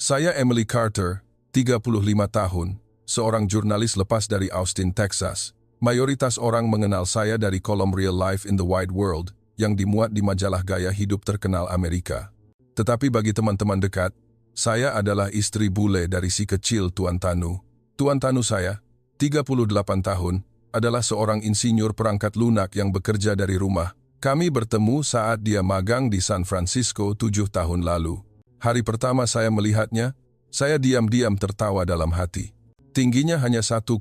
Saya Emily Carter, 35 tahun, seorang jurnalis lepas dari Austin, Texas. Mayoritas orang mengenal saya dari kolom Real Life in the Wide World yang dimuat di majalah gaya hidup terkenal Amerika. Tetapi bagi teman-teman dekat, saya adalah istri bule dari si kecil Tuan Tanu. Tuan Tanu saya, 38 tahun, adalah seorang insinyur perangkat lunak yang bekerja dari rumah. Kami bertemu saat dia magang di San Francisco 7 tahun lalu. Hari pertama saya melihatnya, saya diam-diam tertawa dalam hati. Tingginya hanya 1,70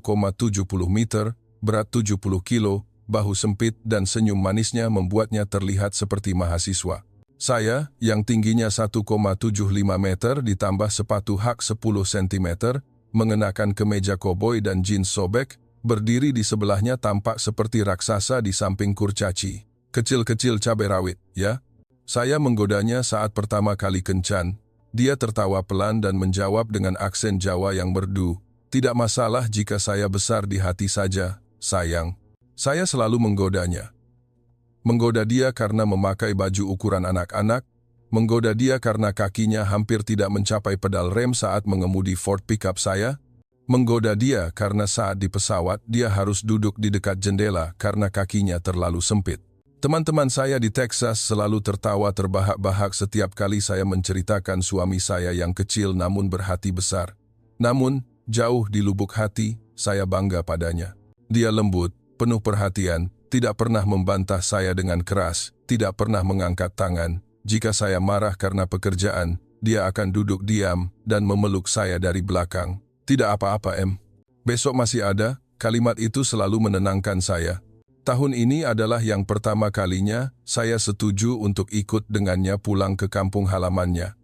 meter, berat 70 kilo, bahu sempit dan senyum manisnya membuatnya terlihat seperti mahasiswa. Saya, yang tingginya 1,75 meter ditambah sepatu hak 10 cm, mengenakan kemeja koboi dan jeans sobek, berdiri di sebelahnya tampak seperti raksasa di samping kurcaci. Kecil-kecil cabai rawit, ya? Saya menggodanya saat pertama kali kencan. Dia tertawa pelan dan menjawab dengan aksen Jawa yang merdu. Tidak masalah jika saya besar di hati saja, sayang. Saya selalu menggodanya. Menggoda dia karena memakai baju ukuran anak-anak, menggoda dia karena kakinya hampir tidak mencapai pedal rem saat mengemudi Ford pickup saya, menggoda dia karena saat di pesawat dia harus duduk di dekat jendela karena kakinya terlalu sempit. Teman-teman saya di Texas selalu tertawa terbahak-bahak setiap kali saya menceritakan suami saya yang kecil namun berhati besar. Namun, jauh di lubuk hati, saya bangga padanya. Dia lembut, penuh perhatian, tidak pernah membantah saya dengan keras, tidak pernah mengangkat tangan. Jika saya marah karena pekerjaan, dia akan duduk diam dan memeluk saya dari belakang. Tidak apa-apa, Em. Besok masih ada, kalimat itu selalu menenangkan saya. Tahun ini adalah yang pertama kalinya saya setuju untuk ikut dengannya pulang ke kampung halamannya.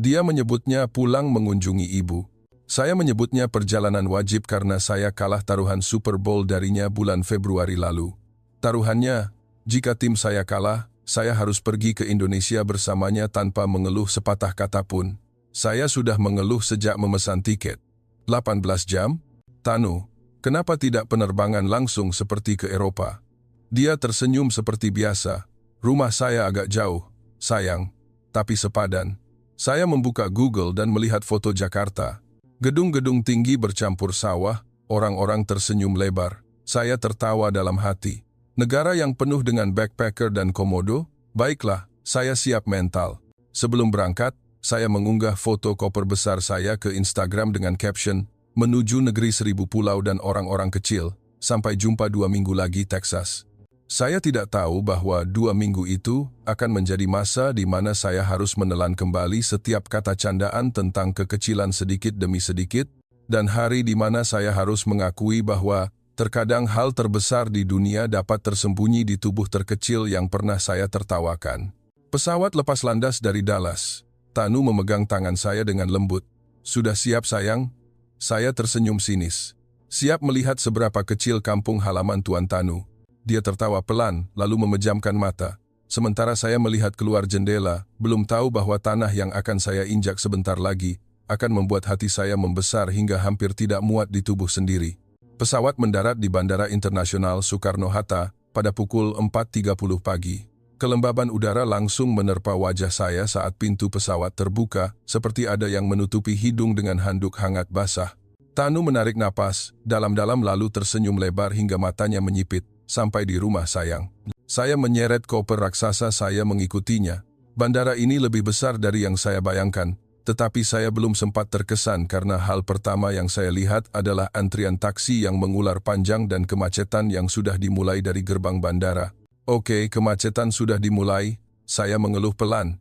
Dia menyebutnya pulang mengunjungi ibu. Saya menyebutnya perjalanan wajib karena saya kalah taruhan Super Bowl darinya bulan Februari lalu. Taruhannya, jika tim saya kalah, saya harus pergi ke Indonesia bersamanya tanpa mengeluh sepatah kata pun. Saya sudah mengeluh sejak memesan tiket. 18 jam? Tanu, kenapa tidak penerbangan langsung seperti ke Eropa? Dia tersenyum seperti biasa. Rumah saya agak jauh, sayang, tapi sepadan. Saya membuka Google dan melihat foto Jakarta. Gedung-gedung tinggi bercampur sawah, orang-orang tersenyum lebar. Saya tertawa dalam hati. Negara yang penuh dengan backpacker dan komodo? Baiklah, saya siap mental. Sebelum berangkat, saya mengunggah foto koper besar saya ke Instagram dengan caption, "Menuju negeri 1000 pulau dan orang-orang kecil. Sampai jumpa 2 minggu lagi, Texas." Saya tidak tahu bahwa 2 minggu itu akan menjadi masa di mana saya harus menelan kembali setiap kata candaan tentang kekecilan sedikit demi sedikit, dan hari di mana saya harus mengakui bahwa terkadang hal terbesar di dunia dapat tersembunyi di tubuh terkecil yang pernah saya tertawakan. Pesawat lepas landas dari Dallas. Tanu memegang tangan saya dengan lembut. "Sudah siap, sayang?" Saya tersenyum sinis. Siap melihat seberapa kecil kampung halaman Tuan Tanu. Dia tertawa pelan, lalu memejamkan mata. Sementara saya melihat keluar jendela, belum tahu bahwa tanah yang akan saya injak sebentar lagi akan membuat hati saya membesar hingga hampir tidak muat di tubuh sendiri. Pesawat mendarat di Bandara Internasional Soekarno-Hatta pada pukul 4.30 pagi. Kelembaban udara langsung menerpa wajah saya saat pintu pesawat terbuka, seperti ada yang menutupi hidung dengan handuk hangat basah. Tanu menarik napas, dalam-dalam lalu tersenyum lebar hingga matanya menyipit. Sampai di rumah, sayang. Saya menyeret koper raksasa saya mengikutinya. Bandara ini lebih besar dari yang saya bayangkan, tetapi saya belum sempat terkesan karena hal pertama yang saya lihat adalah antrian taksi yang mengular panjang dan kemacetan yang sudah dimulai dari gerbang bandara. "Oke, kemacetan sudah dimulai," saya mengeluh pelan.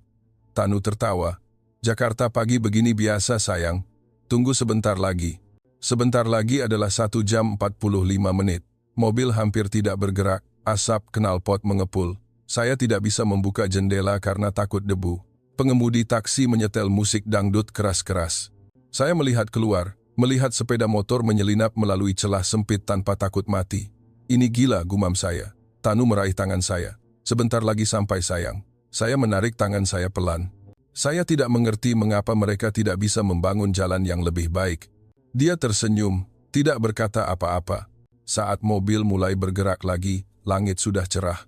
Tanu tertawa. "Jakarta pagi begini biasa, sayang. Tunggu sebentar lagi." Sebentar lagi adalah 1 jam 45 menit. Mobil hampir tidak bergerak, asap knalpot mengepul. Saya tidak bisa membuka jendela karena takut debu. Pengemudi taksi menyetel musik dangdut keras-keras. Saya melihat keluar, melihat sepeda motor menyelinap melalui celah sempit tanpa takut mati. "Ini gila," gumam saya. Tanu meraih tangan saya. "Sebentar lagi sampai, sayang." Saya menarik tangan saya pelan. Saya tidak mengerti mengapa mereka tidak bisa membangun jalan yang lebih baik. Dia tersenyum, tidak berkata apa-apa. Saat mobil mulai bergerak lagi, langit sudah cerah.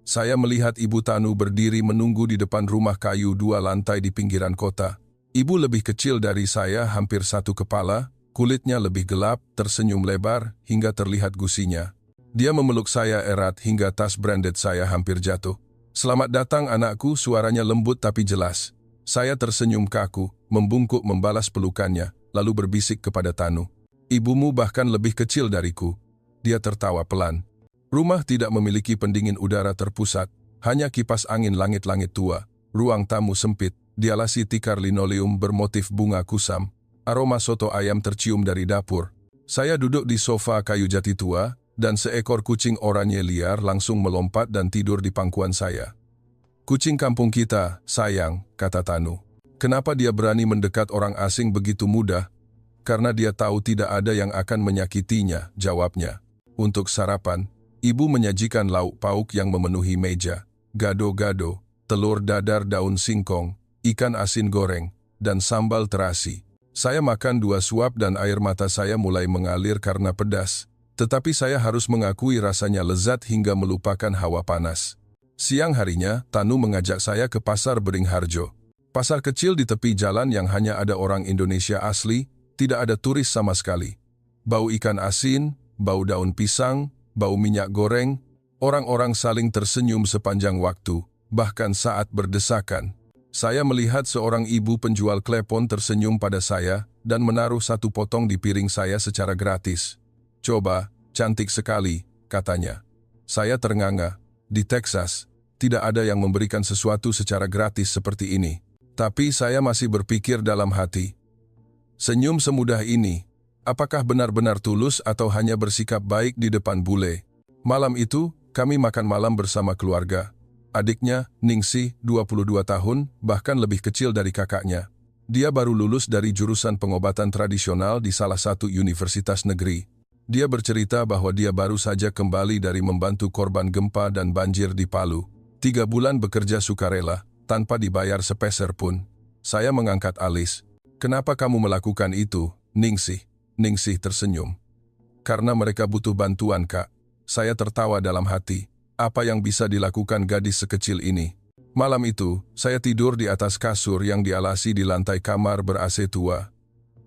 Saya melihat Ibu Tanu berdiri menunggu di depan rumah kayu 2 lantai di pinggiran kota. Ibu lebih kecil dari saya hampir satu kepala, kulitnya lebih gelap, tersenyum lebar, hingga terlihat gusinya. Dia memeluk saya erat hingga tas branded saya hampir jatuh. "Selamat datang anakku," suaranya lembut tapi jelas. Saya tersenyum kaku, membungkuk membalas pelukannya, lalu berbisik kepada Tanu. "Ibumu bahkan lebih kecil dariku." Dia tertawa pelan. Rumah tidak memiliki pendingin udara terpusat, hanya kipas angin langit-langit tua. Ruang tamu sempit, dialasi tikar linoleum bermotif bunga kusam. Aroma soto ayam tercium dari dapur. Saya duduk di sofa kayu jati tua, dan seekor kucing oranye liar langsung melompat dan tidur di pangkuan saya. "Kucing kampung kita, sayang," kata Tanu. "Kenapa dia berani mendekat orang asing begitu mudah?" "Karena dia tahu tidak ada yang akan menyakitinya," jawabnya. Untuk sarapan, ibu menyajikan lauk pauk yang memenuhi meja. Gado-gado, telur dadar daun singkong, ikan asin goreng, dan sambal terasi. Saya makan 2 suap dan air mata saya mulai mengalir karena pedas. Tetapi saya harus mengakui rasanya lezat hingga melupakan hawa panas. Siang harinya, Tanu mengajak saya ke Pasar Beringharjo. Pasar kecil di tepi jalan yang hanya ada orang Indonesia asli, tidak ada turis sama sekali. Bau ikan asin, bau daun pisang, bau minyak goreng, orang-orang saling tersenyum sepanjang waktu, bahkan saat berdesakan. Saya melihat seorang ibu penjual klepon tersenyum pada saya dan menaruh 1 potong di piring saya secara gratis. "Coba, cantik sekali," katanya. Saya ternganga. Di Texas, tidak ada yang memberikan sesuatu secara gratis seperti ini. Tapi saya masih berpikir dalam hati. Senyum semudah ini, apakah benar-benar tulus atau hanya bersikap baik di depan bule? Malam itu, kami makan malam bersama keluarga. Adiknya, Ningsih, 22 tahun, bahkan lebih kecil dari kakaknya. Dia baru lulus dari jurusan pengobatan tradisional di salah satu universitas negeri. Dia bercerita bahwa dia baru saja kembali dari membantu korban gempa dan banjir di Palu. 3 bulan bekerja sukarela, tanpa dibayar sepeser pun. Saya mengangkat alis. "Kenapa kamu melakukan itu, Ningsih?" Ningsih tersenyum. "Karena mereka butuh bantuan, Kak." Saya tertawa dalam hati. Apa yang bisa dilakukan gadis sekecil ini? Malam itu, saya tidur di atas kasur yang dialasi di lantai kamar ber-AC tua.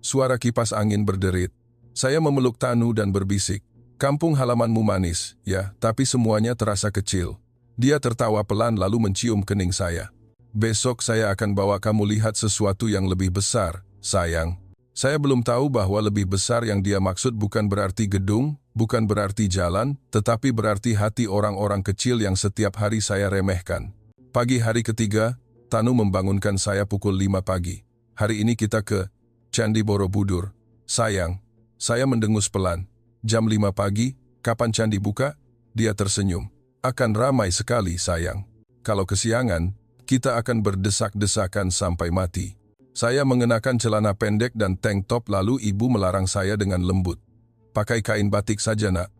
Suara kipas angin berderit. Saya memeluk Tanu dan berbisik, "Kampung halamanmu manis, ya, tapi semuanya terasa kecil." Dia tertawa pelan lalu mencium kening saya. "Besok saya akan bawa kamu lihat sesuatu yang lebih besar, sayang." Saya belum tahu bahwa lebih besar yang dia maksud bukan berarti gedung, bukan berarti jalan, tetapi berarti hati orang-orang kecil yang setiap hari saya remehkan. Pagi hari ketiga, Tanu membangunkan saya pukul 5 pagi. "Hari ini kita ke Candi Borobudur." "Sayang." Saya mendengus pelan. "Jam 5 pagi, kapan candi buka?" Dia tersenyum. "Akan ramai sekali, sayang. Kalau kesiangan, kita akan berdesak-desakan sampai mati." Saya mengenakan celana pendek dan tank top lalu ibu melarang saya dengan lembut. "Pakai kain batik saja, Nak.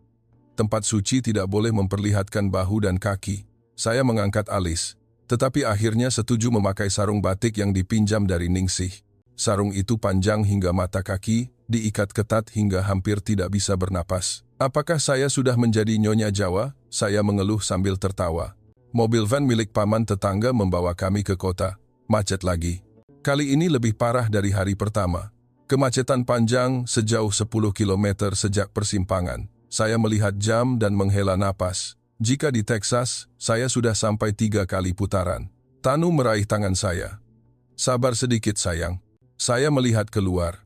Tempat suci tidak boleh memperlihatkan bahu dan kaki." Saya mengangkat alis, tetapi akhirnya setuju memakai sarung batik yang dipinjam dari Ningsih. Sarung itu panjang hingga mata kaki, diikat ketat hingga hampir tidak bisa bernapas. "Apakah saya sudah menjadi Nyonya Jawa?" Saya mengeluh sambil tertawa. Mobil van milik paman tetangga membawa kami ke kota. Macet lagi. Kali ini lebih parah dari hari pertama. Kemacetan panjang sejauh 10 km sejak persimpangan. Saya melihat jam dan menghela napas. Jika di Texas, saya sudah sampai 3 kali putaran. Tanu meraih tangan saya. "Sabar sedikit, sayang." Saya melihat keluar.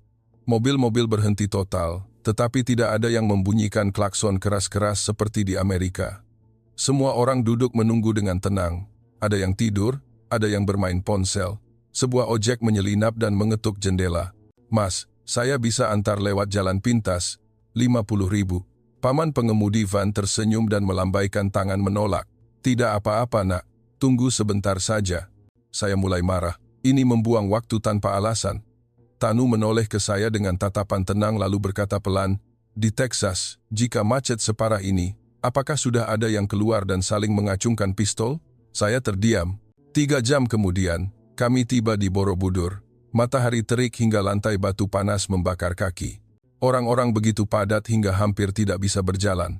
Mobil-mobil berhenti total, tetapi tidak ada yang membunyikan klakson keras-keras seperti di Amerika. Semua orang duduk menunggu dengan tenang. Ada yang tidur, ada yang bermain ponsel. Sebuah ojek menyelinap dan mengetuk jendela. "Mas, saya bisa antar lewat jalan pintas, 50.000. Paman pengemudi van tersenyum dan melambaikan tangan menolak. "Tidak apa-apa, Nak. Tunggu sebentar saja." Saya mulai marah. Ini membuang waktu tanpa alasan. Tanu menoleh ke saya dengan tatapan tenang lalu berkata pelan, "Di Texas, jika macet separah ini, apakah sudah ada yang keluar dan saling mengacungkan pistol?" Saya terdiam. 3 jam kemudian, kami tiba di Borobudur. Matahari terik hingga lantai batu panas membakar kaki. Orang-orang begitu padat hingga hampir tidak bisa berjalan.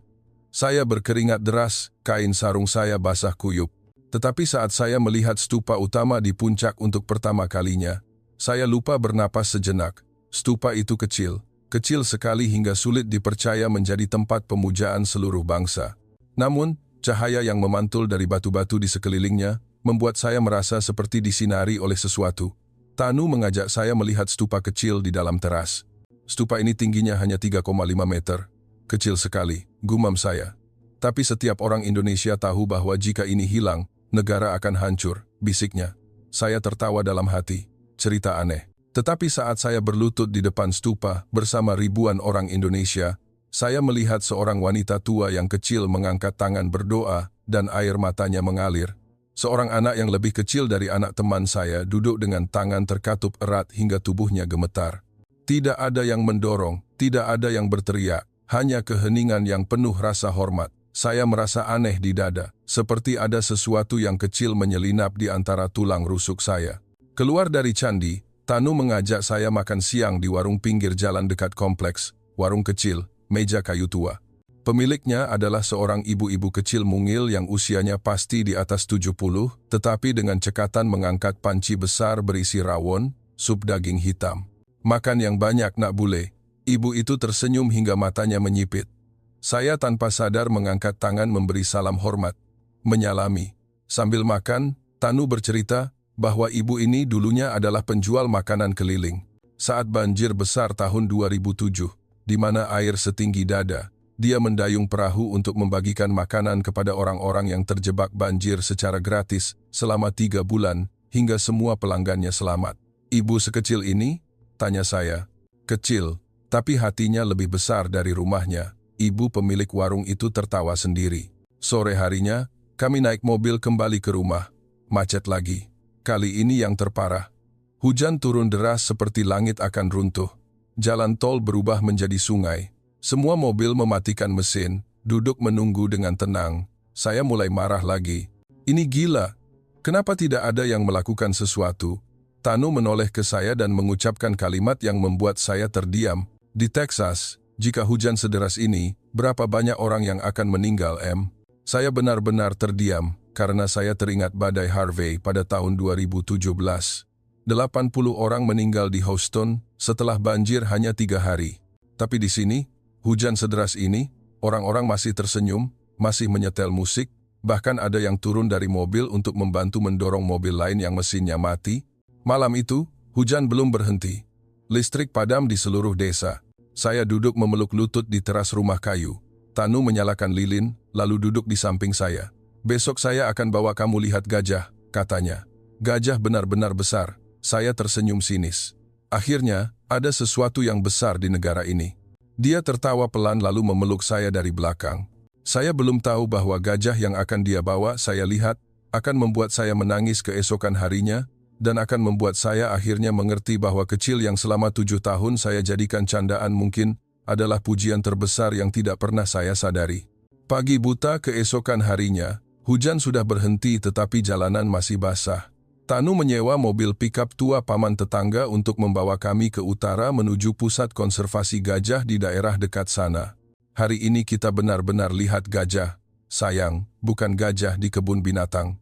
Saya berkeringat deras, kain sarung saya basah kuyup. Tetapi saat saya melihat stupa utama di puncak untuk pertama kalinya, Saya lupa bernapas sejenak. Stupa itu kecil, kecil sekali hingga sulit dipercaya menjadi tempat pemujaan seluruh bangsa. Namun, cahaya yang memantul dari batu-batu di sekelilingnya membuat saya merasa seperti disinari oleh sesuatu. Tanu mengajak saya melihat stupa kecil di dalam teras. Stupa ini tingginya hanya 3,5 meter. Kecil sekali, gumam saya. Tapi setiap orang Indonesia tahu bahwa jika ini hilang, negara akan hancur, bisiknya. Saya tertawa dalam hati. Cerita aneh. Tetapi saat saya berlutut di depan stupa bersama ribuan orang Indonesia, saya melihat seorang wanita tua yang kecil mengangkat tangan berdoa dan air matanya mengalir. Seorang anak yang lebih kecil dari anak teman saya duduk dengan tangan terkatup erat hingga tubuhnya gemetar. Tidak ada yang mendorong, tidak ada yang berteriak, hanya keheningan yang penuh rasa hormat. Saya merasa aneh di dada, seperti ada sesuatu yang kecil menyelinap di antara tulang rusuk saya. Keluar dari candi, Tanu mengajak saya makan siang di warung pinggir jalan dekat kompleks, warung kecil, meja kayu tua. Pemiliknya adalah seorang ibu-ibu kecil mungil yang usianya pasti di atas 70, tetapi dengan cekatan mengangkat panci besar berisi rawon, sup daging hitam. Makan yang banyak nak bule. Ibu itu tersenyum hingga matanya menyipit. Saya tanpa sadar mengangkat tangan memberi salam hormat. Menyalami. Sambil makan, Tanu bercerita bahwa ibu ini dulunya adalah penjual makanan keliling. Saat banjir besar tahun 2007, di mana air setinggi dada, dia mendayung perahu untuk membagikan makanan kepada orang-orang yang terjebak banjir secara gratis selama 3 bulan hingga semua pelanggannya selamat. Ibu sekecil ini? Tanya saya. Kecil, tapi hatinya lebih besar dari rumahnya. Ibu pemilik warung itu tertawa sendiri. Sore harinya, kami naik mobil kembali ke rumah. Macet lagi. Kali ini yang terparah. Hujan turun deras seperti langit akan runtuh. Jalan tol berubah menjadi sungai. Semua mobil mematikan mesin, duduk menunggu dengan tenang. Saya mulai marah lagi. Ini gila. Kenapa tidak ada yang melakukan sesuatu? Tanu menoleh ke saya dan mengucapkan kalimat yang membuat saya terdiam. Di Texas, jika hujan sederas ini, berapa banyak orang yang akan meninggal, Em? Saya benar-benar terdiam. Karena saya teringat badai Harvey pada tahun 2017. 80 orang meninggal di Houston setelah banjir hanya 3 hari. Tapi di sini, hujan sederas ini, orang-orang masih tersenyum, masih menyetel musik, bahkan ada yang turun dari mobil untuk membantu mendorong mobil lain yang mesinnya mati. Malam itu, hujan belum berhenti. Listrik padam di seluruh desa. Saya duduk memeluk lutut di teras rumah kayu. Tanu menyalakan lilin, lalu duduk di samping saya. Besok saya akan bawa kamu lihat gajah, katanya. Gajah benar-benar besar. Saya tersenyum sinis. Akhirnya, ada sesuatu yang besar di negara ini. Dia tertawa pelan lalu memeluk saya dari belakang. Saya belum tahu bahwa gajah yang akan dia bawa saya lihat akan membuat saya menangis keesokan harinya dan akan membuat saya akhirnya mengerti bahwa kecil yang selama 7 tahun saya jadikan candaan mungkin adalah pujian terbesar yang tidak pernah saya sadari. Pagi buta keesokan harinya, hujan sudah berhenti tetapi jalanan masih basah. Tanu menyewa mobil pikap tua paman tetangga untuk membawa kami ke utara menuju pusat konservasi gajah di daerah dekat sana. Hari ini kita benar-benar lihat gajah. Sayang, bukan gajah di kebun binatang.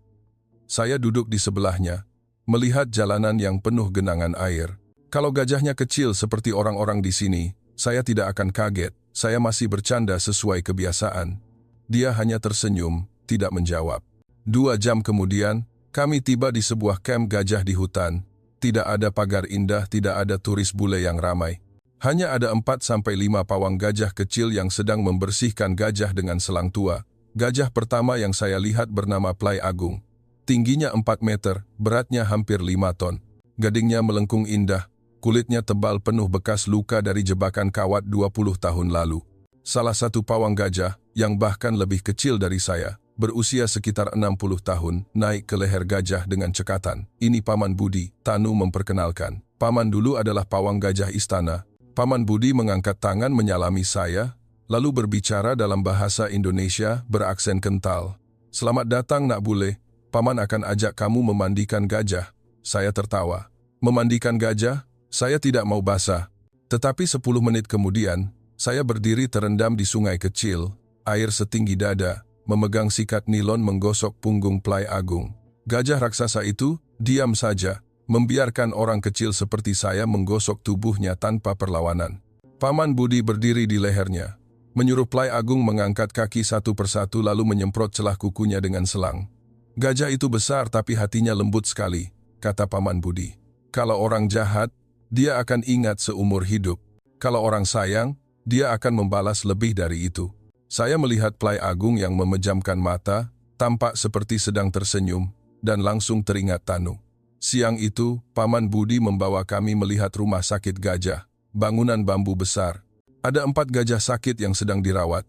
Saya duduk di sebelahnya, melihat jalanan yang penuh genangan air. Kalau gajahnya kecil seperti orang-orang di sini, saya tidak akan kaget. Saya masih bercanda sesuai kebiasaan. Dia hanya tersenyum, tidak menjawab. 2 jam kemudian, kami tiba di sebuah kamp gajah di hutan. Tidak ada pagar indah, tidak ada turis bule yang ramai. Hanya ada 4-5 pawang gajah kecil yang sedang membersihkan gajah dengan selang tua. Gajah pertama yang saya lihat bernama Plai Agung. Tingginya 4 meter, beratnya hampir 5 ton. Gadingnya melengkung indah, kulitnya tebal penuh bekas luka dari jebakan kawat 20 tahun lalu. Salah satu pawang gajah, yang bahkan lebih kecil dari saya, berusia sekitar 60 tahun, naik ke leher gajah dengan cekatan. Ini Paman Budi, Tanu memperkenalkan. Paman dulu adalah pawang gajah istana. Paman Budi mengangkat tangan menyalami saya, lalu berbicara dalam bahasa Indonesia beraksen kental. Selamat datang nak bule, Paman akan ajak kamu memandikan gajah. Saya tertawa. Memandikan gajah? Saya tidak mau basah. Tetapi 10 menit kemudian, saya berdiri terendam di sungai kecil, air setinggi dada, memegang sikat nilon menggosok punggung Plai Agung. Gajah raksasa itu diam saja, membiarkan orang kecil seperti saya menggosok tubuhnya tanpa perlawanan. Paman Budi berdiri di lehernya, menyuruh Plai Agung mengangkat kaki satu persatu lalu menyemprot celah kukunya dengan selang. Gajah itu besar tapi hatinya lembut sekali, kata Paman Budi. Kalau orang jahat, dia akan ingat seumur hidup. Kalau orang sayang, dia akan membalas lebih dari itu. Saya melihat Plai Agung yang memejamkan mata, tampak seperti sedang tersenyum, dan langsung teringat Tanu. Siang itu, Paman Budi membawa kami melihat rumah sakit gajah, bangunan bambu besar. Ada 4 gajah sakit yang sedang dirawat.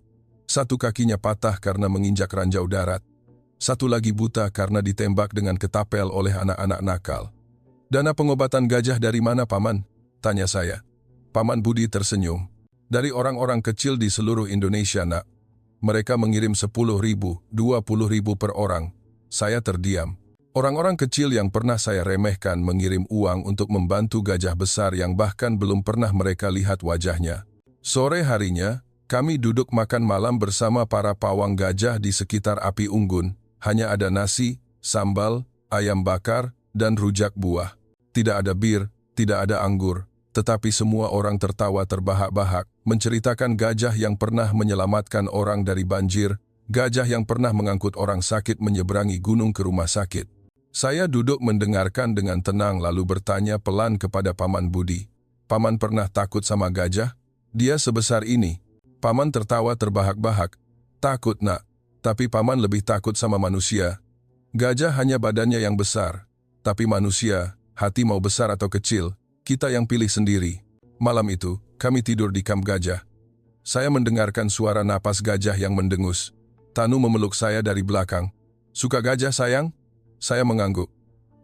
1 kakinya patah karena menginjak ranjau darat. 1 lagi buta karena ditembak dengan ketapel oleh anak-anak nakal. Dana pengobatan gajah dari mana, Paman? Tanya saya. Paman Budi tersenyum. Dari orang-orang kecil di seluruh Indonesia, Nak. Mereka mengirim 10.000, 20.000 per orang. Saya terdiam. Orang-orang kecil yang pernah saya remehkan mengirim uang untuk membantu gajah besar yang bahkan belum pernah mereka lihat wajahnya. Sore harinya, kami duduk makan malam bersama para pawang gajah di sekitar api unggun. Hanya ada nasi, sambal, ayam bakar, dan rujak buah. Tidak ada bir, tidak ada anggur, tetapi semua orang tertawa terbahak-bahak, menceritakan gajah yang pernah menyelamatkan orang dari banjir, gajah yang pernah mengangkut orang sakit menyeberangi gunung ke rumah sakit. Saya duduk mendengarkan dengan tenang lalu bertanya pelan kepada Paman Budi. Paman pernah takut sama gajah? Dia sebesar ini. Paman tertawa terbahak-bahak. Takut, Nak. Tapi Paman lebih takut sama manusia. Gajah hanya badannya yang besar. Tapi manusia, hati mau besar atau kecil, kita yang pilih sendiri. Malam itu, kami tidur di kamp gajah. Saya mendengarkan suara napas gajah yang mendengus. Tanu memeluk saya dari belakang. Suka gajah, sayang? Saya mengangguk.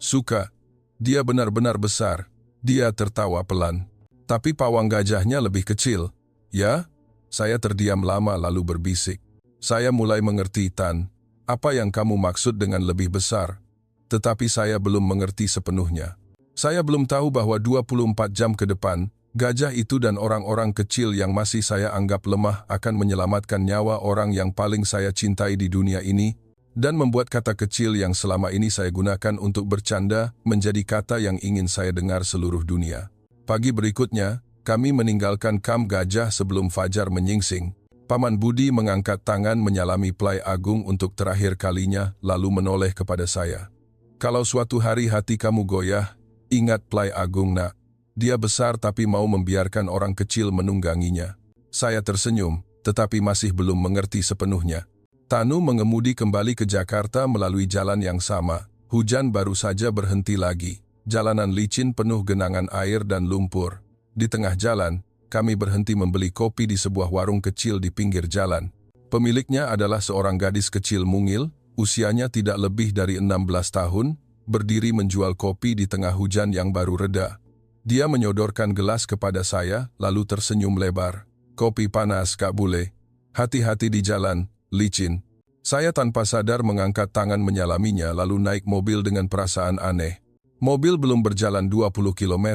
Suka. Dia benar-benar besar. Dia tertawa pelan. Tapi pawang gajahnya lebih kecil. Ya? Saya terdiam lama lalu berbisik. Saya mulai mengerti, Tan. Apa yang kamu maksud dengan lebih besar? Tetapi saya belum mengerti sepenuhnya. Saya belum tahu bahwa 24 jam ke depan, gajah itu dan orang-orang kecil yang masih saya anggap lemah akan menyelamatkan nyawa orang yang paling saya cintai di dunia ini, dan membuat kata kecil yang selama ini saya gunakan untuk bercanda menjadi kata yang ingin saya dengar seluruh dunia. Pagi berikutnya, kami meninggalkan kamp gajah sebelum fajar menyingsing. Paman Budi mengangkat tangan menyalami Plai Agung untuk terakhir kalinya lalu menoleh kepada saya. Kalau suatu hari hati kamu goyah, ingat Plai Agung, Nak. Dia besar tapi mau membiarkan orang kecil menungganginya. Saya tersenyum, tetapi masih belum mengerti sepenuhnya. Tanu mengemudi kembali ke Jakarta melalui jalan yang sama. Hujan baru saja berhenti lagi. Jalanan licin penuh genangan air dan lumpur. Di tengah jalan, kami berhenti membeli kopi di sebuah warung kecil di pinggir jalan. Pemiliknya adalah seorang gadis kecil mungil, usianya tidak lebih dari 16 tahun, berdiri menjual kopi di tengah hujan yang baru reda. Dia menyodorkan gelas kepada saya, lalu tersenyum lebar. Kopi panas, Kak Bule. Hati-hati di jalan, licin. Saya tanpa sadar mengangkat tangan menyalaminya lalu naik mobil dengan perasaan aneh. Mobil belum berjalan 20 km,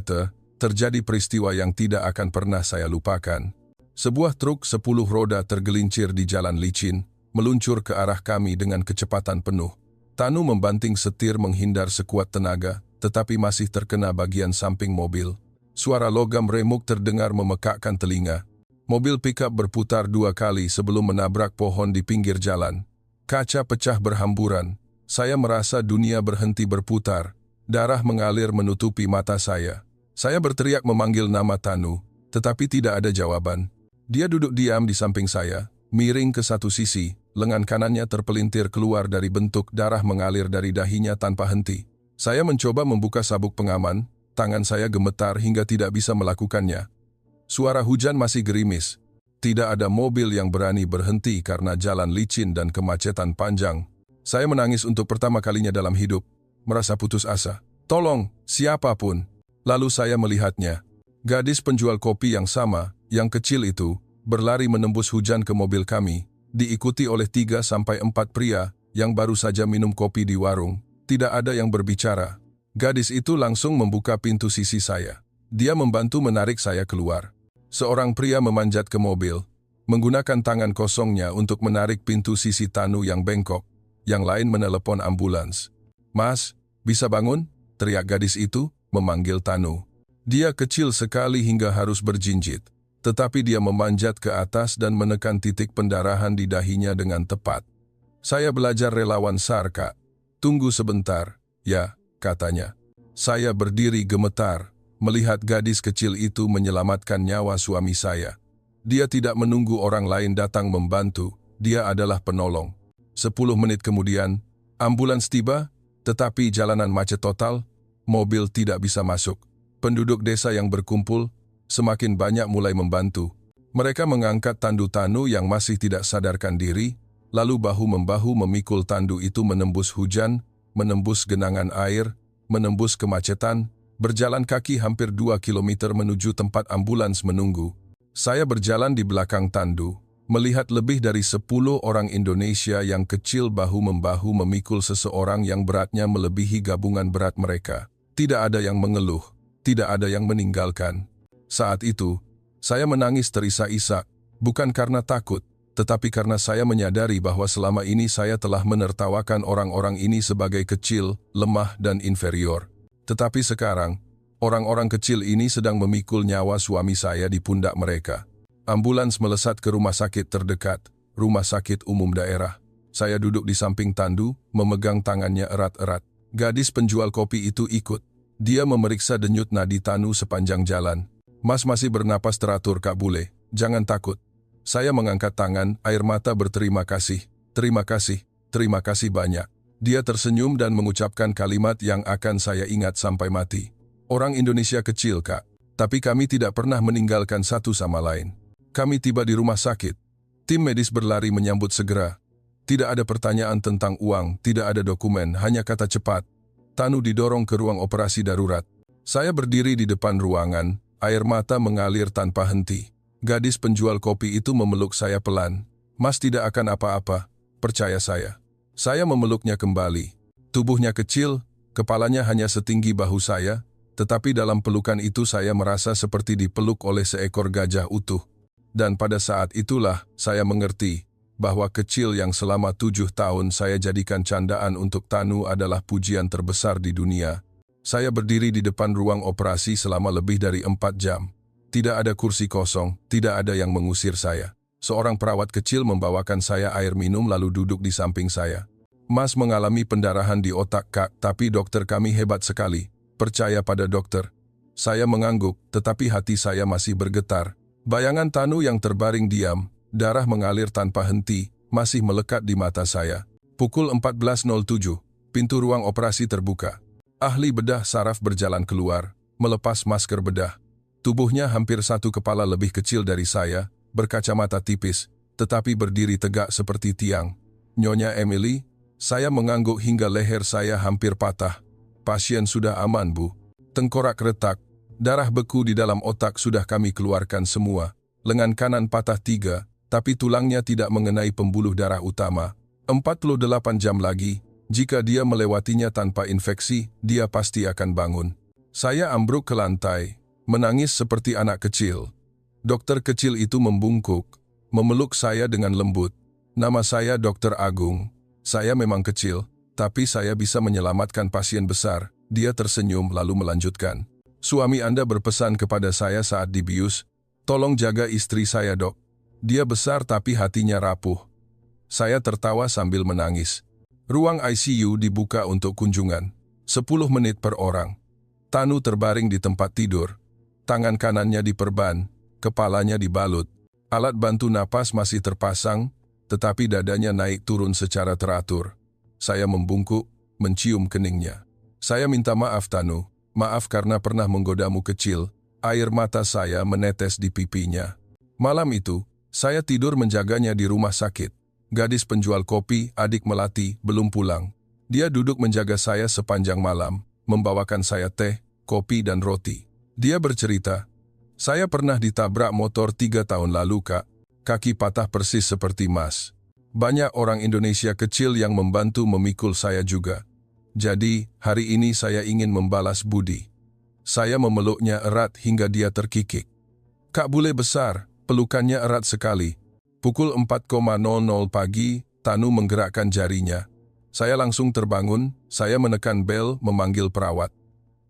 terjadi peristiwa yang tidak akan pernah saya lupakan. Sebuah truk 10 roda tergelincir di jalan licin, meluncur ke arah kami dengan kecepatan penuh. Tanu membanting setir menghindar sekuat tenaga, tetapi masih terkena bagian samping mobil. Suara logam remuk terdengar memekakkan telinga. Mobil pickup berputar 2 kali sebelum menabrak pohon di pinggir jalan. Kaca pecah berhamburan. Saya merasa dunia berhenti berputar. Darah mengalir menutupi mata saya. Saya berteriak memanggil nama Tanu, tetapi tidak ada jawaban. Dia duduk diam di samping saya, miring ke satu sisi, lengan kanannya terpelintir keluar dari bentuk, darah mengalir dari dahinya tanpa henti. Saya mencoba membuka sabuk pengaman, tangan saya gemetar hingga tidak bisa melakukannya. Suara hujan masih gerimis. Tidak ada mobil yang berani berhenti karena jalan licin dan kemacetan panjang. Saya menangis untuk pertama kalinya dalam hidup, merasa putus asa. Tolong, siapapun. Lalu saya melihatnya. Gadis penjual kopi yang sama, yang kecil itu, berlari menembus hujan ke mobil kami, diikuti oleh 3-4 pria yang baru saja minum kopi di warung. Tidak ada yang berbicara. Gadis itu langsung membuka pintu sisi saya. Dia membantu menarik saya keluar. Seorang pria memanjat ke mobil, menggunakan tangan kosongnya untuk menarik pintu sisi Tanu yang bengkok. Yang lain menelepon ambulans. Mas, bisa bangun? Teriak gadis itu. memanggil Tanu. Dia kecil sekali hingga harus berjinjit, tetapi dia memanjat ke atas dan menekan titik pendarahan di dahinya dengan tepat. Saya belajar relawan SAR, Kak. Tunggu sebentar, ya, katanya. Saya berdiri gemetar, melihat gadis kecil itu menyelamatkan nyawa suami saya. Dia tidak menunggu orang lain datang membantu, dia adalah penolong. 10 menit kemudian, ambulans tiba, tetapi jalanan macet total, mobil tidak bisa masuk. Penduduk desa yang berkumpul, semakin banyak mulai membantu. Mereka mengangkat tandu Tanu yang masih tidak sadarkan diri, lalu bahu-membahu memikul tandu itu menembus hujan, menembus genangan air, menembus kemacetan, berjalan kaki hampir 2 kilometer menuju tempat ambulans menunggu. Saya berjalan di belakang tandu, melihat lebih dari 10 orang Indonesia yang kecil bahu-membahu memikul seseorang yang beratnya melebihi gabungan berat mereka. Tidak ada yang mengeluh, tidak ada yang meninggalkan. Saat itu, saya menangis terisak-isak, bukan karena takut, tetapi karena saya menyadari bahwa selama ini saya telah menertawakan orang-orang ini sebagai kecil, lemah, dan inferior. Tetapi sekarang, orang-orang kecil ini sedang memikul nyawa suami saya di pundak mereka. Ambulans melesat ke rumah sakit terdekat, rumah sakit umum daerah. Saya duduk di samping tandu, memegang tangannya erat-erat. Gadis penjual kopi itu ikut. Dia memeriksa denyut nadi Tanu sepanjang jalan. Mas masih bernapas teratur, Kak Bule. Jangan takut. Saya mengangkat tangan, air mata berterima kasih. Terima kasih, terima kasih banyak. Dia tersenyum dan mengucapkan kalimat yang akan saya ingat sampai mati. Orang Indonesia kecil, Kak. Tapi kami tidak pernah meninggalkan satu sama lain. Kami tiba di rumah sakit. Tim medis berlari menyambut segera. Tidak ada pertanyaan tentang uang, tidak ada dokumen, hanya kata cepat. Tanu didorong ke ruang operasi darurat. Saya berdiri di depan ruangan, air mata mengalir tanpa henti. Gadis penjual kopi itu memeluk saya pelan. Mas tidak akan apa-apa, percaya saya. Saya memeluknya kembali. Tubuhnya kecil, kepalanya hanya setinggi bahu saya, tetapi dalam pelukan itu saya merasa seperti dipeluk oleh seekor gajah utuh. Dan pada saat itulah saya mengerti bahwa kecil yang selama 7 tahun saya jadikan candaan untuk Tanu adalah pujian terbesar di dunia. Saya berdiri di depan ruang operasi selama lebih dari 4 jam. Tidak ada kursi kosong, tidak ada yang mengusir saya. Seorang perawat kecil membawakan saya air minum lalu duduk di samping saya. Mas mengalami pendarahan di otak, Kak, tapi dokter kami hebat sekali. Percaya pada dokter. Saya mengangguk, tetapi hati saya masih bergetar. Bayangan Tanu yang terbaring diam, darah mengalir tanpa henti, masih melekat di mata saya. Pukul 14.07, pintu ruang operasi terbuka. Ahli bedah saraf berjalan keluar, melepas masker bedah. Tubuhnya hampir satu kepala lebih kecil dari saya, berkacamata tipis, tetapi berdiri tegak seperti tiang. Nyonya Emily, saya mengangguk hingga leher saya hampir patah. Pasien sudah aman, Bu. Tengkorak retak, darah beku di dalam otak sudah kami keluarkan semua. Lengan kanan patah 3, tapi tulangnya tidak mengenai pembuluh darah utama. 48 jam lagi, jika dia melewatinya tanpa infeksi, dia pasti akan bangun. Saya ambruk ke lantai, menangis seperti anak kecil. Dokter kecil itu membungkuk, memeluk saya dengan lembut. Nama saya Dr. Agung. Saya memang kecil, tapi saya bisa menyelamatkan pasien besar. Dia tersenyum lalu melanjutkan. Suami Anda berpesan kepada saya saat dibius, tolong jaga istri saya, Dok. Dia besar tapi hatinya rapuh. Saya tertawa sambil menangis. Ruang ICU dibuka untuk kunjungan. 10 menit per orang. Tanu terbaring di tempat tidur. Tangan kanannya diperban, kepalanya dibalut. Alat bantu napas masih terpasang, tetapi dadanya naik turun secara teratur. Saya membungkuk, mencium keningnya. Saya minta maaf, Tanu. Maaf karena pernah menggodamu kecil. Air mata saya menetes di pipinya. Malam itu, saya tidur menjaganya di rumah sakit. Gadis penjual kopi, adik Melati, belum pulang. Dia duduk menjaga saya sepanjang malam, membawakan saya teh, kopi dan roti. Dia bercerita, saya pernah ditabrak motor 3 tahun lalu, Kak. Kaki patah persis seperti Mas. Banyak orang Indonesia kecil yang membantu memikul saya juga. Jadi, hari ini saya ingin membalas budi. Saya memeluknya erat hingga dia terkikik. Kak Bule besar, pelukannya erat sekali. Pukul 4.00 pagi, Tanu menggerakkan jarinya. Saya langsung terbangun, saya menekan bel memanggil perawat.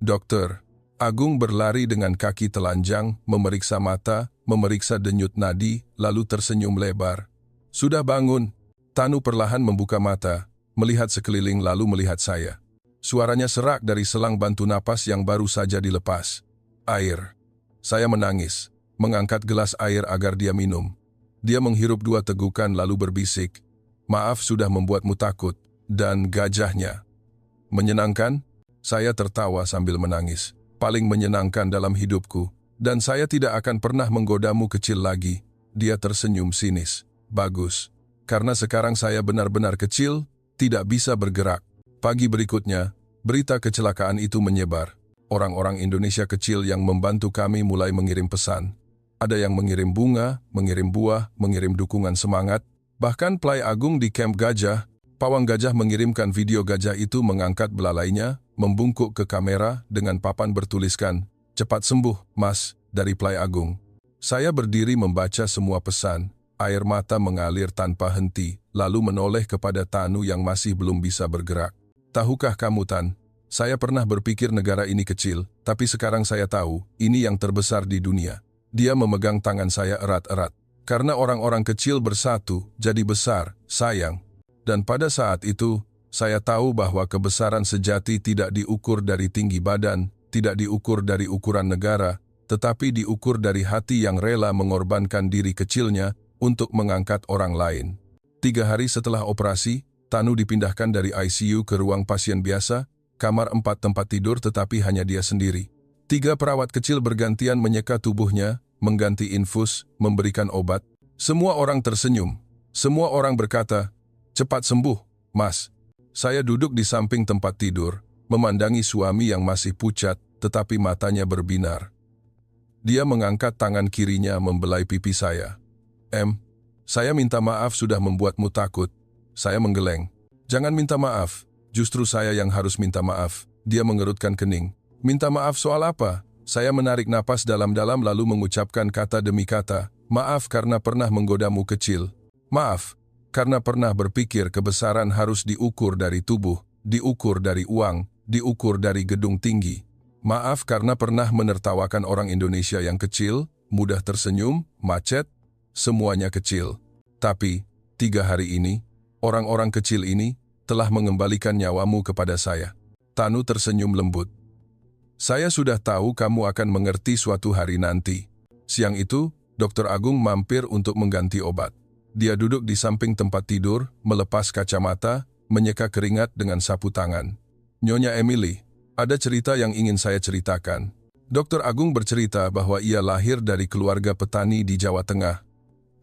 Dokter, Agung berlari dengan kaki telanjang, memeriksa mata, memeriksa denyut nadi, lalu tersenyum lebar. Sudah bangun. Tanu perlahan membuka mata, melihat sekeliling lalu melihat saya. Suaranya serak dari selang bantu napas yang baru saja dilepas. Air. Saya menangis, mengangkat gelas air agar dia minum. Dia menghirup 2 tegukan lalu berbisik, "Maaf sudah membuatmu takut." Dan gajahnya. Menyenangkan? Saya tertawa sambil menangis. Paling menyenangkan dalam hidupku. Dan saya tidak akan pernah menggodamu kecil lagi. Dia tersenyum sinis. Bagus. Karena sekarang saya benar-benar kecil, tidak bisa bergerak. Pagi berikutnya, berita kecelakaan itu menyebar. Orang-orang Indonesia kecil yang membantu kami mulai mengirim pesan. Ada yang mengirim bunga, mengirim buah, mengirim dukungan semangat. Bahkan Plai Agung di Camp Gajah, pawang gajah mengirimkan video gajah itu mengangkat belalainya, membungkuk ke kamera dengan papan bertuliskan, "Cepat sembuh, Mas," dari Plai Agung. Saya berdiri membaca semua pesan, air mata mengalir tanpa henti, lalu menoleh kepada Tanu yang masih belum bisa bergerak. "Tahukah kamu, Tan, saya pernah berpikir negara ini kecil, tapi sekarang saya tahu, ini yang terbesar di dunia." Dia memegang tangan saya erat-erat. Karena orang-orang kecil bersatu, jadi besar, sayang. Dan pada saat itu, saya tahu bahwa kebesaran sejati tidak diukur dari tinggi badan, tidak diukur dari ukuran negara, tetapi diukur dari hati yang rela mengorbankan diri kecilnya untuk mengangkat orang lain. 3 hari setelah operasi, Tanu dipindahkan dari ICU ke ruang pasien biasa, kamar 4 tempat tidur tetapi hanya dia sendiri. 3 perawat kecil bergantian menyeka tubuhnya, mengganti infus, memberikan obat. Semua orang tersenyum. Semua orang berkata, "Cepat sembuh, Mas." Saya duduk di samping tempat tidur, memandangi suami yang masih pucat, tetapi matanya berbinar. Dia mengangkat tangan kirinya membelai pipi saya. Saya minta maaf sudah membuatmu takut." Saya menggeleng. "Jangan minta maaf, justru saya yang harus minta maaf." Dia mengerutkan kening. "Minta maaf soal apa?" Saya menarik napas dalam-dalam lalu mengucapkan kata demi kata, "Maaf karena pernah menggodamu kecil. Maaf karena pernah berpikir kebesaran harus diukur dari tubuh, diukur dari uang, diukur dari gedung tinggi. Maaf karena pernah menertawakan orang Indonesia yang kecil, mudah tersenyum, macet, semuanya kecil. Tapi, 3 hari ini, orang-orang kecil ini telah mengembalikan nyawamu kepada saya." Tanu tersenyum lembut. "Saya sudah tahu kamu akan mengerti suatu hari nanti." Siang itu, Dr. Agung mampir untuk mengganti obat. Dia duduk di samping tempat tidur, melepas kacamata, menyeka keringat dengan sapu tangan. "Nyonya Emily, ada cerita yang ingin saya ceritakan." Dr. Agung bercerita bahwa ia lahir dari keluarga petani di Jawa Tengah.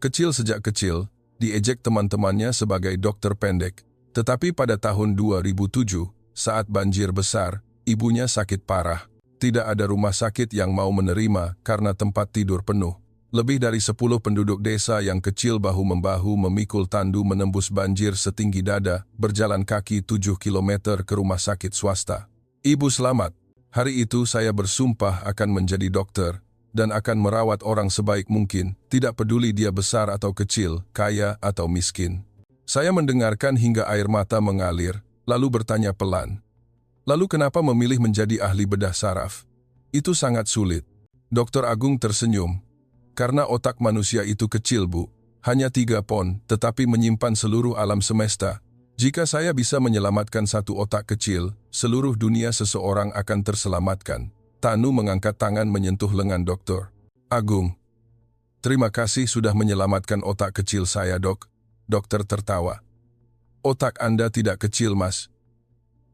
Kecil sejak kecil, diejek teman-temannya sebagai dokter pendek. Tetapi pada tahun 2007, saat banjir besar, ibunya sakit parah. Tidak ada rumah sakit yang mau menerima karena tempat tidur penuh. Lebih dari 10 penduduk desa yang kecil bahu-membahu memikul tandu menembus banjir setinggi dada, berjalan kaki 7 kilometer ke rumah sakit swasta. "Ibu selamat. Hari itu saya bersumpah akan menjadi dokter dan akan merawat orang sebaik mungkin, tidak peduli dia besar atau kecil, kaya atau miskin." Saya mendengarkan hingga air mata mengalir, lalu bertanya pelan, "Lalu kenapa memilih menjadi ahli bedah saraf?" "Itu sangat sulit." Dr. Agung tersenyum. "Karena otak manusia itu kecil, Bu. Hanya 3 pon, tetapi menyimpan seluruh alam semesta. Jika saya bisa menyelamatkan satu otak kecil, seluruh dunia seseorang akan terselamatkan." Tanu mengangkat tangan menyentuh lengan Dr. Agung. "Terima kasih sudah menyelamatkan otak kecil saya, Dok." Dokter tertawa. "Otak Anda tidak kecil, Mas.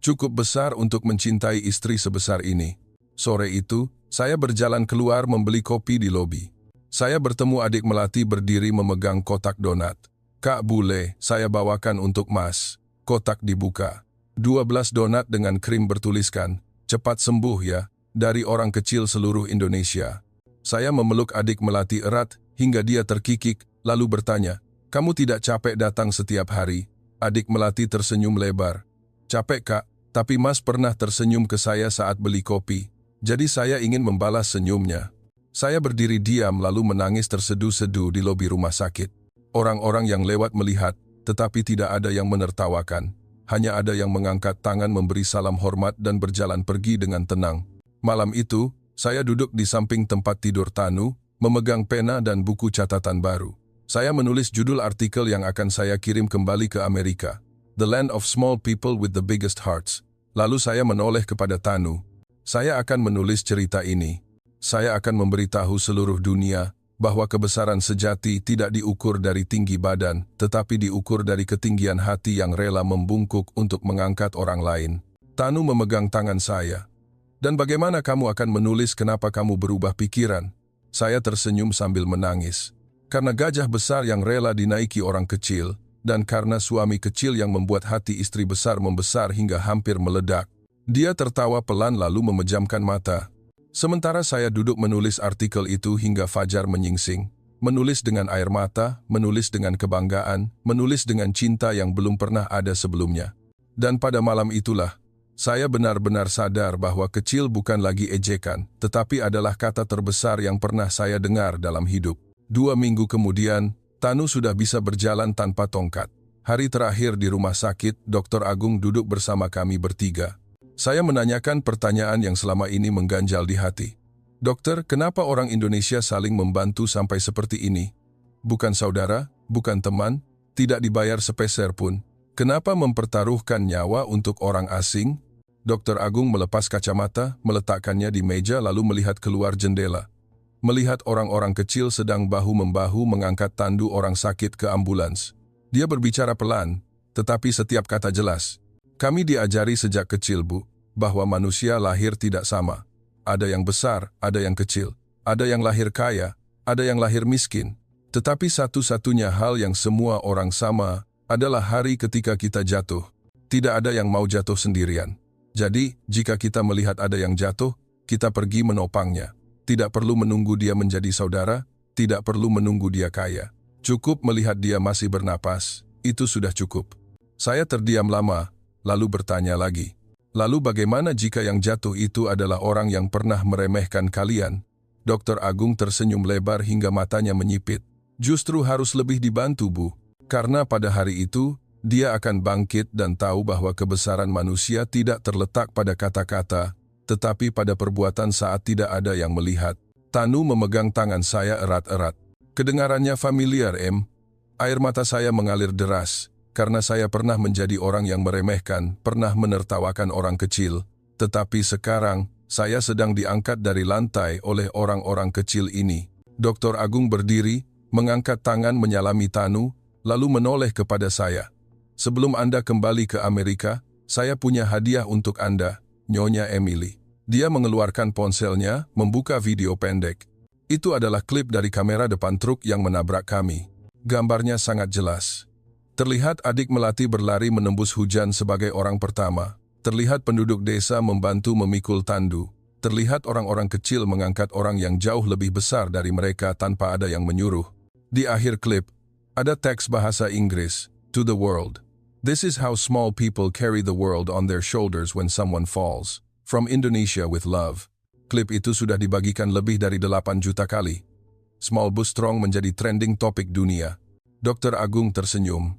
Cukup besar untuk mencintai istri sebesar ini." Sore itu, saya berjalan keluar membeli kopi di lobi. Saya bertemu adik melati berdiri memegang kotak donat. "Kak Bule, saya bawakan untuk Mas." Kotak dibuka. 12 donat dengan krim bertuliskan, "Cepat sembuh ya, dari orang kecil seluruh Indonesia." Saya memeluk adik melati erat hingga dia terkikik, lalu bertanya, "Kamu tidak capek datang setiap hari?" Adik melati tersenyum lebar. "Capek, Kak, tapi Mas pernah tersenyum ke saya saat beli kopi. Jadi saya ingin membalas senyumnya." Saya berdiri diam lalu menangis terseduh-seduh di lobi rumah sakit. Orang-orang yang lewat melihat, tetapi tidak ada yang menertawakan. Hanya ada yang mengangkat tangan memberi salam hormat dan berjalan pergi dengan tenang. Malam itu, saya duduk di samping tempat tidur Tanu, memegang pena dan buku catatan baru. Saya menulis judul artikel yang akan saya kirim kembali ke Amerika, The Land of Small People with the Biggest Hearts. Lalu saya menoleh kepada Tanu. Saya akan menulis cerita ini. Saya akan memberitahu seluruh dunia bahwa kebesaran sejati tidak diukur dari tinggi badan, tetapi diukur dari ketinggian hati yang rela membungkuk untuk mengangkat orang lain. Tanu memegang tangan saya. Dan bagaimana kamu akan menulis kenapa kamu berubah pikiran? Saya tersenyum sambil menangis. Karena gajah besar yang rela dinaiki orang kecil, dan karena suami kecil yang membuat hati istri besar membesar hingga hampir meledak. Dia tertawa pelan lalu memejamkan mata. Sementara saya duduk menulis artikel itu hingga fajar menyingsing. Menulis dengan air mata, menulis dengan kebanggaan, menulis dengan cinta yang belum pernah ada sebelumnya. Dan pada malam itulah, saya benar-benar sadar bahwa kecil bukan lagi ejekan, tetapi adalah kata terbesar yang pernah saya dengar dalam hidup. 2 minggu kemudian, Tanu sudah bisa berjalan tanpa tongkat. Hari terakhir di rumah sakit, Dr. Agung duduk bersama kami bertiga. Saya menanyakan pertanyaan yang selama ini mengganjal di hati. Dokter, kenapa orang Indonesia saling membantu sampai seperti ini? Bukan saudara, bukan teman, tidak dibayar sepeser pun. Kenapa mempertaruhkan nyawa untuk orang asing? Dr. Agung melepas kacamata, meletakkannya di meja lalu melihat keluar jendela. Melihat orang-orang kecil sedang bahu-membahu mengangkat tandu orang sakit ke ambulans. Dia berbicara pelan, tetapi setiap kata jelas. Kami diajari sejak kecil, Bu, bahwa manusia lahir tidak sama. Ada yang besar, ada yang kecil. Ada yang lahir kaya, ada yang lahir miskin. Tetapi satu-satunya hal yang semua orang sama adalah hari ketika kita jatuh. Tidak ada yang mau jatuh sendirian. Jadi, jika kita melihat ada yang jatuh, kita pergi menopangnya. Tidak perlu menunggu dia menjadi saudara, tidak perlu menunggu dia kaya. Cukup melihat dia masih bernapas, itu sudah cukup. Saya terdiam lama, lalu bertanya lagi. Lalu bagaimana jika yang jatuh itu adalah orang yang pernah meremehkan kalian? Dr. Agung tersenyum lebar hingga matanya menyipit. Justru harus lebih dibantu, Bu. Karena pada hari itu, dia akan bangkit dan tahu bahwa kebesaran manusia tidak terletak pada kata-kata, tetapi pada perbuatan saat tidak ada yang melihat. Tanu memegang tangan saya erat-erat. Kedengarannya familiar, Em. Air mata saya mengalir deras, karena saya pernah menjadi orang yang meremehkan, pernah menertawakan orang kecil. Tetapi sekarang, saya sedang diangkat dari lantai oleh orang-orang kecil ini. Dr. Agung berdiri, mengangkat tangan menyalami Tanu, lalu menoleh kepada saya. Sebelum Anda kembali ke Amerika, saya punya hadiah untuk Anda, Nyonya Emily. Dia mengeluarkan ponselnya, membuka video pendek. Itu adalah klip dari kamera depan truk yang menabrak kami. Gambarnya sangat jelas. Terlihat adik melati berlari menembus hujan sebagai orang pertama. Terlihat penduduk desa membantu memikul tandu. Terlihat orang-orang kecil mengangkat orang yang jauh lebih besar dari mereka tanpa ada yang menyuruh. Di akhir klip, ada teks bahasa Inggris, "To the world. This is how small people carry the world on their shoulders when someone falls. From Indonesia with love." Klip itu sudah dibagikan lebih dari 8 juta kali. Small but Strong menjadi trending topik dunia. Dr. Agung tersenyum.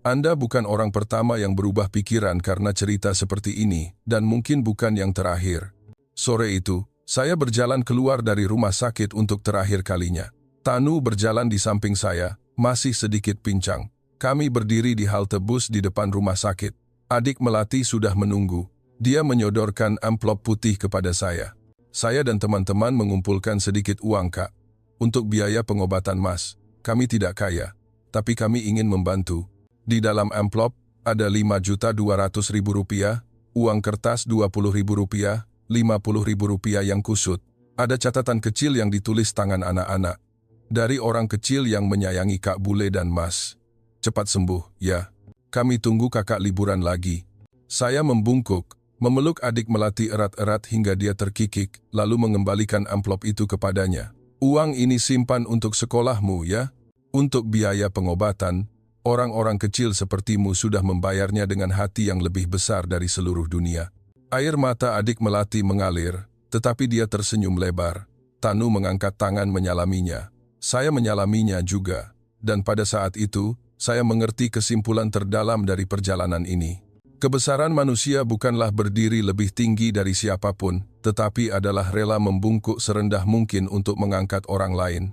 Anda bukan orang pertama yang berubah pikiran karena cerita seperti ini, dan mungkin bukan yang terakhir. Sore itu, saya berjalan keluar dari rumah sakit untuk terakhir kalinya. Tanu berjalan di samping saya, masih sedikit pincang. Kami berdiri di halte bus di depan rumah sakit. Adik melati sudah menunggu. Dia menyodorkan amplop putih kepada saya. Saya dan teman-teman mengumpulkan sedikit uang, Kak. Untuk biaya pengobatan Mas. Kami tidak kaya, tapi kami ingin membantu. Di dalam amplop ada Rp5.200.000, uang kertas Rp20.000, Rp50.000 yang kusut. Ada catatan kecil yang ditulis tangan anak-anak. Dari orang kecil yang menyayangi Kak Bule dan Mas. Cepat sembuh, ya. Kami tunggu kakak liburan lagi. Saya membungkuk, memeluk adik melati erat-erat hingga dia terkikik, lalu mengembalikan amplop itu kepadanya. Uang ini simpan untuk sekolahmu, ya. Untuk biaya pengobatan, orang-orang kecil sepertimu sudah membayarnya dengan hati yang lebih besar dari seluruh dunia. Air mata adik melati mengalir, tetapi dia tersenyum lebar. Tanu mengangkat tangan menyalaminya. Saya menyalaminya juga. Dan pada saat itu, saya mengerti kesimpulan terdalam dari perjalanan ini. Kebesaran manusia bukanlah berdiri lebih tinggi dari siapapun, tetapi adalah rela membungkuk serendah mungkin untuk mengangkat orang lain.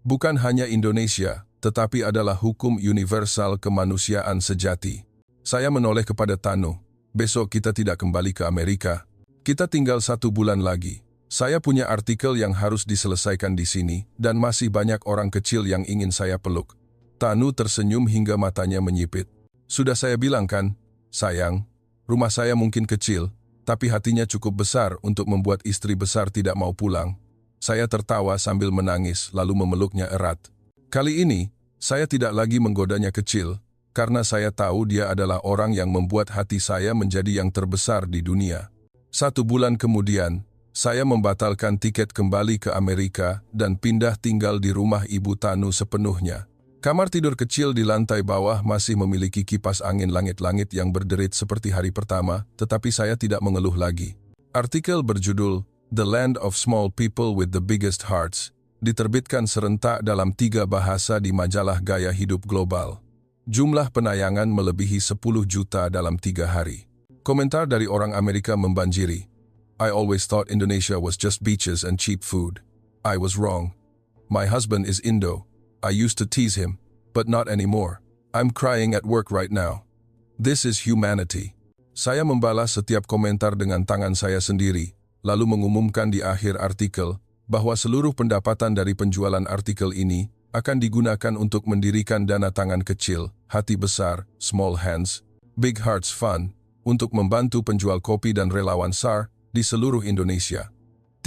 Bukan hanya Indonesia, tetapi adalah hukum universal kemanusiaan sejati. Saya menoleh kepada Tanu. Besok kita tidak kembali ke Amerika. Kita tinggal 1 bulan lagi. Saya punya artikel yang harus diselesaikan di sini, dan masih banyak orang kecil yang ingin saya peluk. Tanu tersenyum hingga matanya menyipit. Sudah saya bilang kan, sayang, rumah saya mungkin kecil, tapi hatinya cukup besar untuk membuat istri besar tidak mau pulang. Saya tertawa sambil menangis lalu memeluknya erat. Kali ini, saya tidak lagi menggodanya kecil, karena saya tahu dia adalah orang yang membuat hati saya menjadi yang terbesar di dunia. 1 bulan kemudian, saya membatalkan tiket kembali ke Amerika dan pindah tinggal di rumah Ibu Tanu sepenuhnya. Kamar tidur kecil di lantai bawah masih memiliki kipas angin langit-langit yang berderit seperti hari pertama, tetapi saya tidak mengeluh lagi. Artikel berjudul The Land of Small People with the Biggest Hearts diterbitkan serentak dalam 3 bahasa di majalah Gaya Hidup Global. Jumlah penayangan melebihi 10 juta dalam 3 hari. Komentar dari orang Amerika membanjiri. I always thought Indonesia was just beaches and cheap food. I was wrong. My husband is Indo. I used to tease him, but not anymore. I'm crying at work right now. This is humanity. Saya membalas setiap komentar dengan tangan saya sendiri, lalu mengumumkan di akhir artikel bahwa seluruh pendapatan dari penjualan artikel ini akan digunakan untuk mendirikan dana tangan kecil, hati besar, Small Hands, Big Hearts Fund, untuk membantu penjual kopi dan relawan SAR di seluruh Indonesia.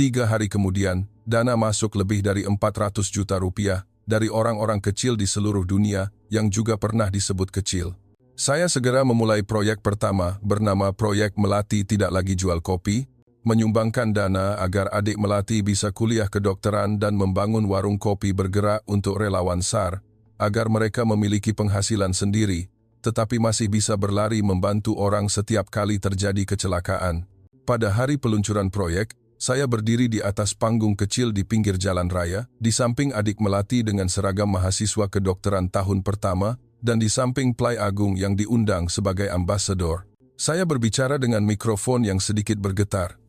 3 hari kemudian, dana masuk lebih dari 400 juta rupiah dari orang-orang kecil di seluruh dunia yang juga pernah disebut kecil. Saya segera memulai proyek pertama bernama Proyek Melati Tidak Lagi Jual Kopi, menyumbangkan dana agar adik Melati bisa kuliah kedokteran dan membangun warung kopi bergerak untuk relawan SAR, agar mereka memiliki penghasilan sendiri, tetapi masih bisa berlari membantu orang setiap kali terjadi kecelakaan. Pada hari peluncuran proyek, saya berdiri di atas panggung kecil di pinggir jalan raya, di samping adik Melati dengan seragam mahasiswa kedokteran tahun pertama, dan di samping Plai Agung yang diundang sebagai ambasador. Saya berbicara dengan mikrofon yang sedikit bergetar.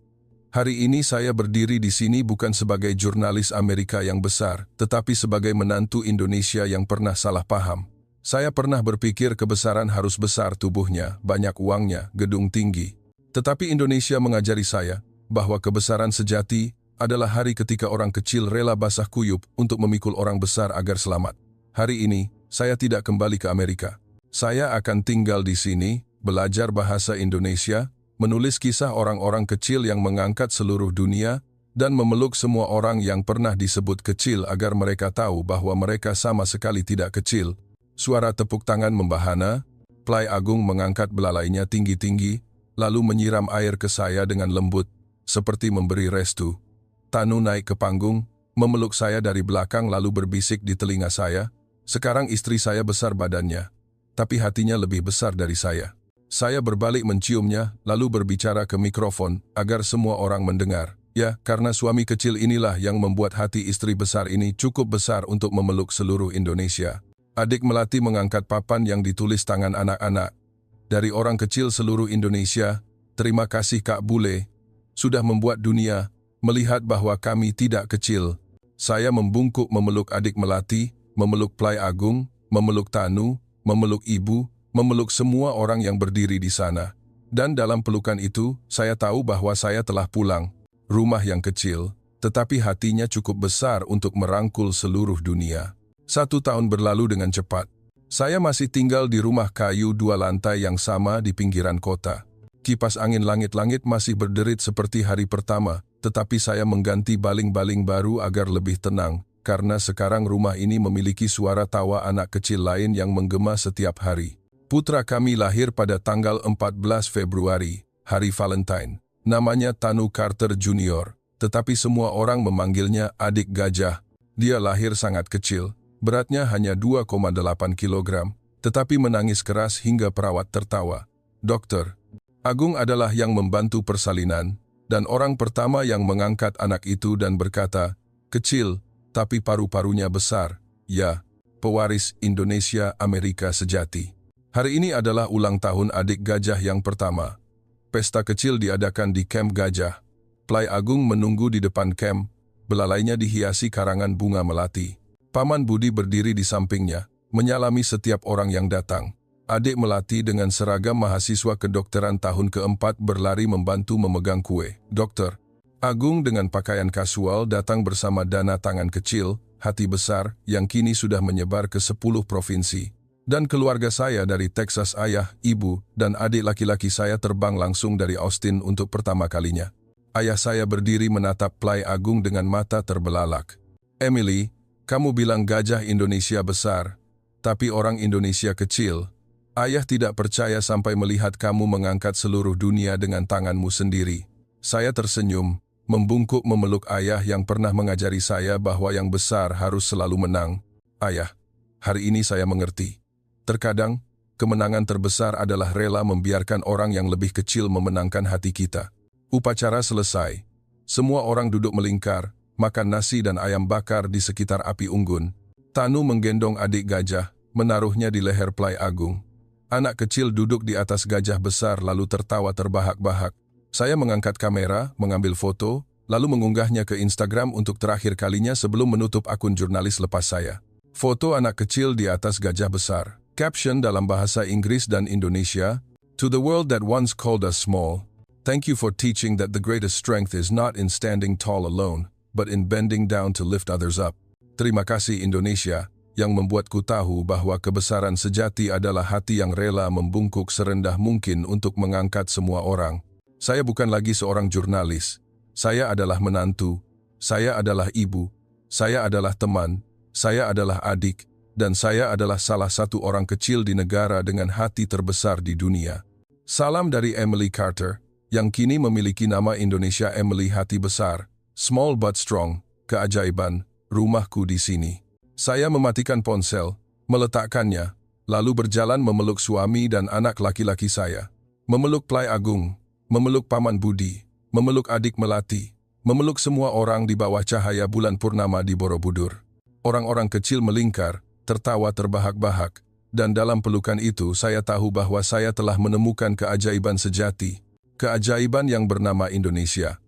Hari ini saya berdiri di sini bukan sebagai jurnalis Amerika yang besar, tetapi sebagai menantu Indonesia yang pernah salah paham. Saya pernah berpikir kebesaran harus besar tubuhnya, banyak uangnya, gedung tinggi. Tetapi Indonesia mengajari saya bahwa kebesaran sejati adalah hari ketika orang kecil rela basah kuyup untuk memikul orang besar agar selamat. Hari ini, saya tidak kembali ke Amerika. Saya akan tinggal di sini, belajar bahasa Indonesia, menulis kisah orang-orang kecil yang mengangkat seluruh dunia, dan memeluk semua orang yang pernah disebut kecil agar mereka tahu bahwa mereka sama sekali tidak kecil. Suara tepuk tangan membahana, Plai Agung mengangkat belalainya tinggi-tinggi, lalu menyiram air ke saya dengan lembut, seperti memberi restu. Tanu naik ke panggung, memeluk saya dari belakang lalu berbisik di telinga saya, sekarang istri saya besar badannya, tapi hatinya lebih besar dari saya. Saya berbalik menciumnya, lalu berbicara ke mikrofon, agar semua orang mendengar. Ya, karena suami kecil inilah yang membuat hati istri besar ini cukup besar untuk memeluk seluruh Indonesia. Adik Melati mengangkat papan yang ditulis tangan anak-anak. Dari orang kecil seluruh Indonesia, terima kasih Kak Bule, sudah membuat dunia melihat bahwa kami tidak kecil. Saya membungkuk memeluk adik Melati, memeluk Plai Agung, memeluk Tanu, memeluk ibu, memeluk semua orang yang berdiri di sana. Dan dalam pelukan itu, saya tahu bahwa saya telah pulang. Rumah yang kecil, tetapi hatinya cukup besar untuk merangkul seluruh dunia. 1 tahun berlalu dengan cepat. Saya masih tinggal di rumah kayu 2 lantai yang sama di pinggiran kota. Kipas angin langit-langit masih berderit seperti hari pertama, tetapi saya mengganti baling-baling baru agar lebih tenang, karena sekarang rumah ini memiliki suara tawa anak kecil lain yang menggema setiap hari. Putra kami lahir pada tanggal 14 Februari, hari Valentine. Namanya Tanu Carter Junior, tetapi semua orang memanggilnya adik gajah. Dia lahir sangat kecil, beratnya hanya 2,8 kilogram, tetapi menangis keras hingga perawat tertawa. Dokter Agung adalah yang membantu persalinan, dan orang pertama yang mengangkat anak itu dan berkata, kecil, tapi paru-parunya besar, ya, pewaris Indonesia Amerika sejati. Hari ini adalah ulang tahun adik gajah yang pertama. Pesta kecil diadakan di kamp gajah. Plai Agung menunggu di depan kamp, belalainya dihiasi karangan bunga melati. Paman Budi berdiri di sampingnya, menyalami setiap orang yang datang. Adik melati dengan seragam mahasiswa kedokteran tahun keempat berlari membantu memegang kue. Dokter Agung dengan pakaian kasual datang bersama dana tangan kecil, hati besar, yang kini sudah menyebar ke 10 provinsi. Dan keluarga saya dari Texas, ayah, ibu, dan adik laki-laki saya terbang langsung dari Austin untuk pertama kalinya. Ayah saya berdiri menatap Plai Agung dengan mata terbelalak. Emily, kamu bilang gajah Indonesia besar, tapi orang Indonesia kecil. Ayah tidak percaya sampai melihat kamu mengangkat seluruh dunia dengan tanganmu sendiri. Saya tersenyum, membungkuk memeluk ayah yang pernah mengajari saya bahwa yang besar harus selalu menang. Ayah, hari ini saya mengerti. Terkadang, kemenangan terbesar adalah rela membiarkan orang yang lebih kecil memenangkan hati kita. Upacara selesai. Semua orang duduk melingkar, makan nasi dan ayam bakar di sekitar api unggun. Tanu menggendong adik gajah, menaruhnya di leher Plai Agung. Anak kecil duduk di atas gajah besar lalu tertawa terbahak-bahak. Saya mengangkat kamera, mengambil foto, lalu mengunggahnya ke Instagram untuk terakhir kalinya sebelum menutup akun jurnalis lepas saya. Foto anak kecil di atas gajah besar. Caption dalam bahasa Inggris dan Indonesia, "To the world that once called us small, thank you for teaching that the greatest strength is not in standing tall alone, but in bending down to lift others up." Terima kasih Indonesia, yang membuatku tahu bahwa kebesaran sejati adalah hati yang rela membungkuk serendah mungkin untuk mengangkat semua orang. Saya bukan lagi seorang jurnalis. Saya adalah menantu, saya adalah ibu, saya adalah teman, saya adalah adik, dan saya adalah salah satu orang kecil di negara dengan hati terbesar di dunia. Salam dari Emily Carter, yang kini memiliki nama Indonesia Emily Hati Besar, Small but Strong, keajaiban, rumahku di sini. Saya mematikan ponsel, meletakkannya, lalu berjalan memeluk suami dan anak laki-laki saya. Memeluk Plai Agung, memeluk Paman Budi, memeluk adik Melati, memeluk semua orang di bawah cahaya bulan purnama di Borobudur. Orang-orang kecil melingkar, tertawa terbahak-bahak, dan dalam pelukan itu saya tahu bahwa saya telah menemukan keajaiban sejati, keajaiban yang bernama Indonesia.